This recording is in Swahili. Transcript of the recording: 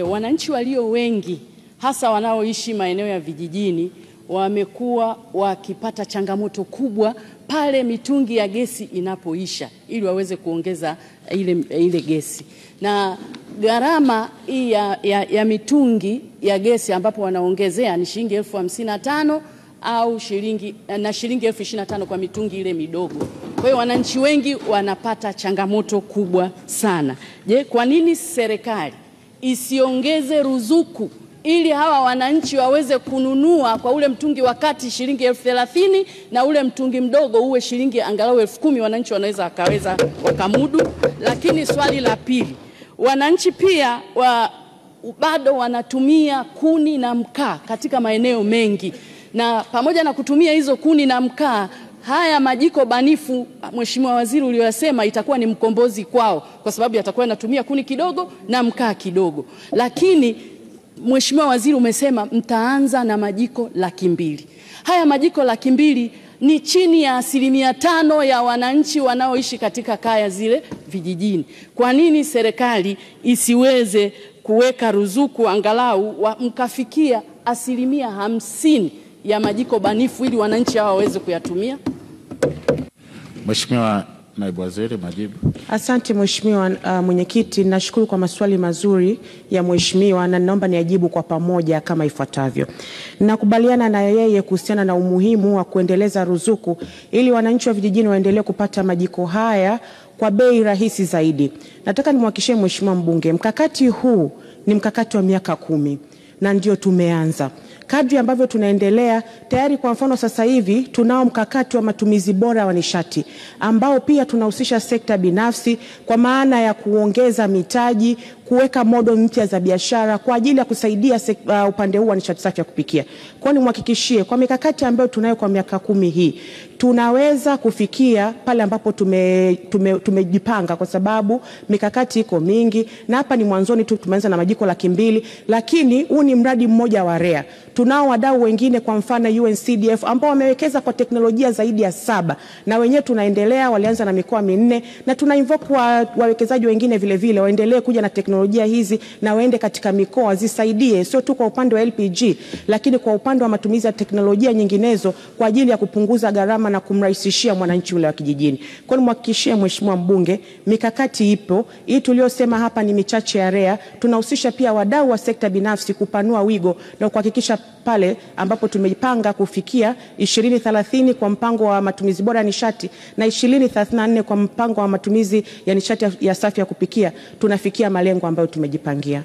Wananchi walio wengi hasa wanaoishi maeneo ya vijijini wamekuwa wakipata changamoto kubwa pale mitungi ya gesi inapoisha ili waweze kuongeza ile gesi. Na gharama hii ya mitungi ya gesi ambapo wanaongezea ni shilingi 55,000 au shilingi 25,000 kwa mitungi ile midogo. Kwa hiyo wananchi wengi wanapata changamoto kubwa sana. Je, kwa nini serikali isiongeze ruzuku ili hawa wananchi waweze kununua kwa ule mtungi wakati shilingi 30,000 na ule mtungi mdogo uwe shilingi angalau 10,000, wananchi wanaweza wakamudu? Lakini swali la pili, wananchi pia bado wanatumia kuni na mkaa katika maeneo mengi, na pamoja na kutumia hizo kuni na mkaa, haya majiko banifu, Mheshimiwa Waziri, uliyosema itakuwa ni mkombozi kwao kwa sababu yatakuwa yanatumia kuni kidogo na mkaa kidogo. Lakini Mheshimiwa Waziri, umesema mtaanza na majiko 200,000. Haya majiko 200,000 ni chini ya 5% ya wananchi wanaoishi katika kaya zile vijijini. Kwa nini serikali isiweze kuweka ruzuku angalau mkafikia 50% ya majiko banifu ili wananchi hao waweze kuyatumia? Mheshimiwa Naibu Waziri, majibu. Asante Mheshimiwa Mwenyekiti, nashukuru kwa maswali mazuri ya Mheshimiwa na naomba niajibu kwa pamoja kama ifuatavyo. Nakubaliana na yeye kuhusiana na umuhimu wa kuendeleza ruzuku ili wananchi wa vijijini waendelee kupata majiko haya kwa bei rahisi zaidi. Nataka nimhakikishie Mheshimiwa mbunge, mkakati huu ni mkakati wa miaka 10 na ndio tumeanza. Kadri ambavyo tunaendelea, tayari kwa mfano sasa hivi tunao mkakati wa matumizi bora wa nishati ambao pia tunahusisha sekta binafsi kwa maana ya kuongeza mitaji, kuweka modo mpya za biashara kwa ajili ya kusaidia upande huu wa nishati safi ya kupikia. Kwa hiyo nimhakikishie kwa mikakati ambayo tunayo kwa miaka 10 hii tunaweza kufikia pale ambapo tumejipanga, kwa sababu mikakati iko mingi, na hapa ni mwanzoni tu tumeanza na majiko 200,000, lakini huu ni mradi mmoja wa REA. Tunao wadau wengine kwa mfano UNCDF ambao wamewekeza kwa teknolojia zaidi ya 7, na wenyewe tunaendelea, walianza na mikoa 4, na tuna invoke wawekezaji wengine vile vile waendelee kuja na teknolojia hizi na waende katika mikoa zisaidie, sio tu kwa upande wa LPG lakini kwa upande wa matumizi ya teknolojia nyinginezo kwa ajili ya kupunguza gharama na kumrahisishia mwananchi ule wa kijijini. Kwa hiyo nimhakikishie Mheshimiwa mbunge, mikakati ipo. Hii tuliyosema hapa ni michache ya REA. Tunahusisha pia wadau wa sekta binafsi kupanua wigo na kuhakikisha pale ambapo tumejipanga kufikia 2030 kwa mpango wa matumizi bora ya nishati na 2034 kwa mpango wa matumizi ya nishati ya safi ya kupikia, tunafikia malengo ambayo tumejipangia.